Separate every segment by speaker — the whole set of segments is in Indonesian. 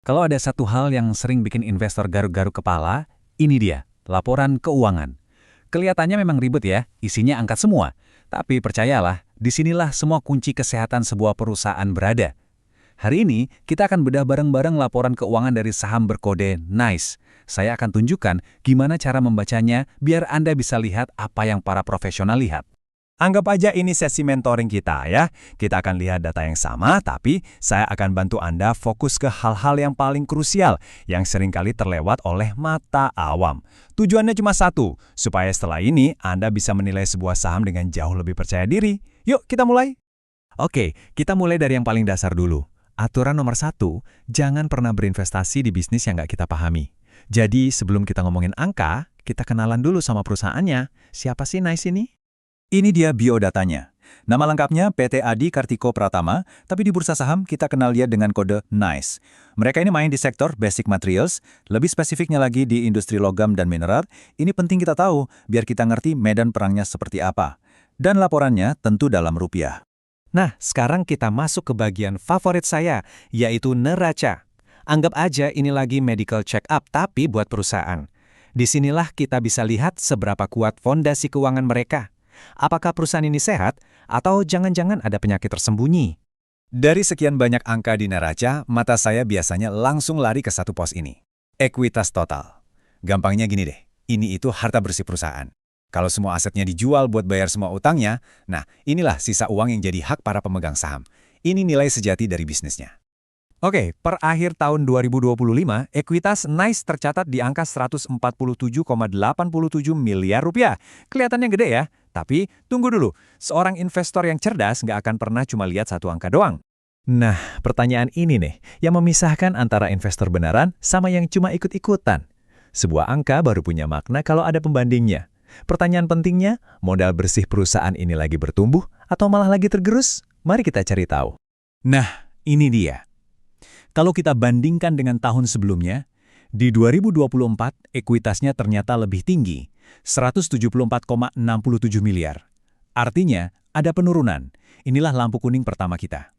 Speaker 1: Kalau ada satu hal yang sering bikin investor garuk-garuk kepala, ini dia, laporan keuangan. Kelihatannya memang ribet ya, isinya angka semua. Tapi percayalah, disinilah semua kunci kesehatan sebuah perusahaan berada. Hari ini, kita akan bedah bareng-bareng laporan keuangan dari saham berkode NICE. Saya akan tunjukkan gimana cara membacanya biar Anda bisa lihat apa yang para profesional lihat.
Speaker 2: Anggap aja ini sesi mentoring kita ya. Kita akan lihat data yang sama, tapi saya akan bantu Anda fokus ke hal-hal yang paling krusial yang seringkali terlewat oleh mata awam. Tujuannya cuma satu, supaya setelah ini Anda bisa menilai sebuah saham dengan jauh lebih percaya diri. Yuk, kita mulai.
Speaker 1: Oke, kita mulai dari yang paling dasar dulu. Aturan nomor 1, jangan pernah berinvestasi di bisnis yang nggak kita pahami. Jadi, sebelum kita ngomongin angka, kita kenalan dulu sama perusahaannya. Siapa sih NICE ini?
Speaker 2: Ini dia biodatanya. Nama lengkapnya PT Adi Kartiko Pratama, tapi di bursa saham kita kenal dia dengan kode NICE. Mereka ini main di sektor basic materials, lebih spesifiknya lagi di industri logam dan mineral. Ini penting kita tahu, biar kita ngerti medan perangnya seperti apa. Dan laporannya tentu dalam rupiah.
Speaker 3: Nah, sekarang kita masuk ke bagian favorit saya, yaitu neraca. Anggap aja ini lagi medical check-up, tapi buat perusahaan. Disinilah kita bisa lihat seberapa kuat fondasi keuangan mereka. Apakah perusahaan ini sehat, atau jangan-jangan ada penyakit tersembunyi?
Speaker 2: Dari sekian banyak angka di neraca, mata saya biasanya langsung lari ke satu pos ini. Ekuitas total. Gampangnya gini deh, ini itu harta bersih perusahaan. Kalau semua asetnya dijual buat bayar semua utangnya, nah inilah sisa uang yang jadi hak para pemegang saham. Ini nilai sejati dari bisnisnya.
Speaker 3: Oke, per akhir tahun 2025, ekuitas NICE tercatat di angka 147,87 miliar rupiah. Kelihatannya gede ya, tapi tunggu dulu. Seorang investor yang cerdas nggak akan pernah cuma lihat satu angka doang.
Speaker 1: Nah, pertanyaan ini nih, yang memisahkan antara investor beneran sama yang cuma ikut-ikutan. Sebuah angka baru punya makna kalau ada pembandingnya. Pertanyaan pentingnya, modal bersih perusahaan ini lagi bertumbuh atau malah lagi tergerus? Mari kita cari tahu.
Speaker 2: Nah, ini dia. Kalau kita bandingkan dengan tahun sebelumnya, di 2024 ekuitasnya ternyata lebih tinggi, 174,67 miliar. Artinya, ada penurunan. Inilah lampu kuning pertama kita.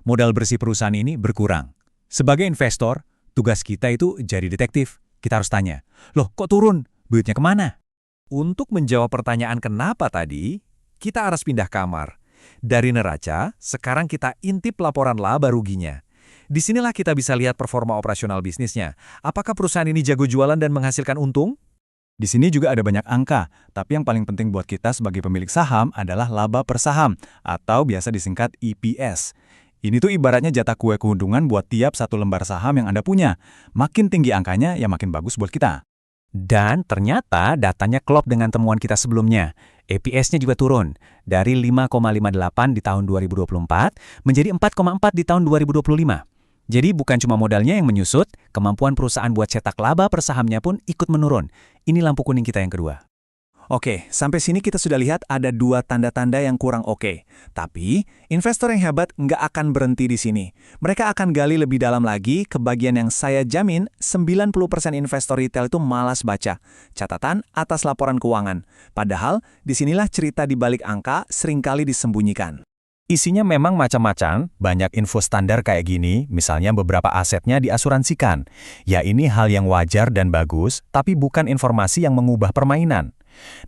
Speaker 2: Modal bersih perusahaan ini berkurang. Sebagai investor, tugas kita itu jadi detektif. Kita harus tanya, loh kok turun? Duitnya kemana?
Speaker 3: Untuk menjawab pertanyaan kenapa tadi, kita harus pindah kamar. Dari neraca, sekarang kita intip laporan laba ruginya. Disinilah kita bisa lihat performa operasional bisnisnya. Apakah perusahaan ini jago jualan dan menghasilkan untung?
Speaker 2: Di sini juga ada banyak angka, tapi yang paling penting buat kita sebagai pemilik saham adalah laba per saham, atau biasa disingkat EPS. Ini tuh ibaratnya jatah kue keuntungan buat tiap satu lembar saham yang Anda punya. Makin tinggi angkanya, ya makin bagus buat kita.
Speaker 3: Dan ternyata datanya klop dengan temuan kita sebelumnya. EPS-nya juga turun, dari 5,58 di tahun 2024 menjadi 4,4 di tahun 2025. Jadi bukan cuma modalnya yang menyusut, kemampuan perusahaan buat cetak laba per sahamnya pun ikut menurun. Ini lampu kuning kita yang kedua.
Speaker 2: Oke, sampai sini kita sudah lihat ada dua tanda-tanda yang kurang oke. Tapi, investor yang hebat nggak akan berhenti di sini. Mereka akan gali lebih dalam lagi ke bagian yang saya jamin 90% investor retail itu malas baca. Catatan atas laporan keuangan. Padahal, disinilah cerita di balik angka seringkali disembunyikan. Isinya memang macam-macam, banyak info standar kayak gini, misalnya beberapa asetnya diasuransikan. Ya ini hal yang wajar dan bagus, tapi bukan informasi yang mengubah permainan.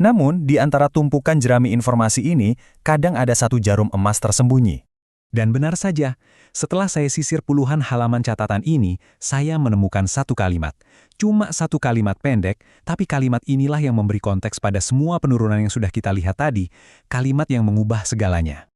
Speaker 2: Namun, di antara tumpukan jerami informasi ini, kadang ada satu jarum emas tersembunyi.
Speaker 1: Dan benar saja, setelah saya sisir puluhan halaman catatan ini, saya menemukan satu kalimat. Cuma satu kalimat pendek, tapi kalimat inilah yang memberi konteks pada semua penurunan yang sudah kita lihat tadi, kalimat yang mengubah segalanya.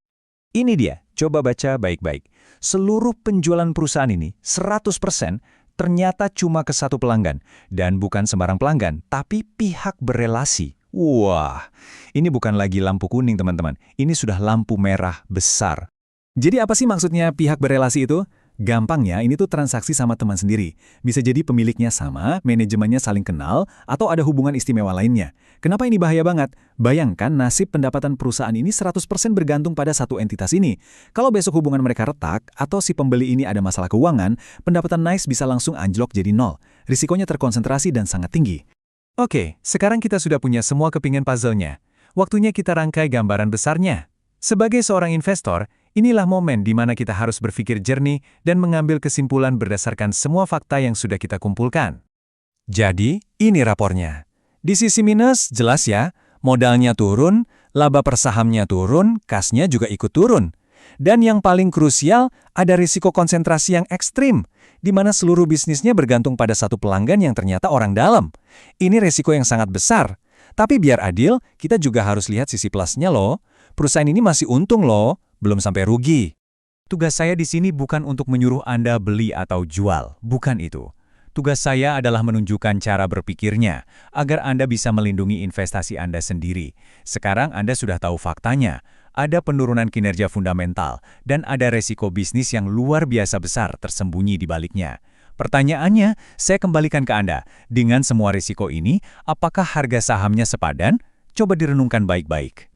Speaker 3: Ini dia, coba baca baik-baik. Seluruh penjualan perusahaan ini, 100%, ternyata cuma ke satu pelanggan. Dan bukan sembarang pelanggan, tapi pihak berelasi. Wah, ini bukan lagi lampu kuning teman-teman. Ini sudah lampu merah besar. Jadi apa sih maksudnya pihak berelasi itu? Gampangnya, ini tuh transaksi sama teman sendiri. Bisa jadi pemiliknya sama, manajemennya saling kenal, atau ada hubungan istimewa lainnya. Kenapa ini bahaya banget? Bayangkan nasib pendapatan perusahaan ini 100% bergantung pada satu entitas ini. Kalau besok hubungan mereka retak, atau si pembeli ini ada masalah keuangan, pendapatan NICE bisa langsung anjlok jadi nol. Risikonya terkonsentrasi dan sangat tinggi. Oke, sekarang kita sudah punya semua kepingan puzzle-nya. Waktunya kita rangkai gambaran besarnya. Sebagai seorang investor,
Speaker 2: Inilah momen di mana kita harus berpikir jernih dan mengambil kesimpulan berdasarkan semua fakta yang sudah kita kumpulkan. Jadi, ini rapornya. Di sisi minus, jelas ya, modalnya turun, laba per sahamnya turun, kasnya juga ikut turun. Dan yang paling krusial, ada risiko konsentrasi yang ekstrim, di mana seluruh bisnisnya bergantung pada satu pelanggan yang ternyata orang dalam. Ini risiko yang sangat besar. Tapi biar adil, kita juga harus lihat sisi plusnya loh. Perusahaan ini masih untung loh, belum sampai rugi.
Speaker 1: Tugas saya di sini bukan untuk menyuruh Anda beli atau jual, bukan itu. Tugas saya adalah menunjukkan cara berpikirnya, agar Anda bisa melindungi investasi Anda sendiri. Sekarang Anda sudah tahu faktanya, ada penurunan kinerja fundamental, dan ada resiko bisnis yang luar biasa besar tersembunyi di baliknya. Pertanyaannya, saya kembalikan ke Anda, dengan semua risiko ini, apakah harga sahamnya sepadan? Coba direnungkan baik-baik.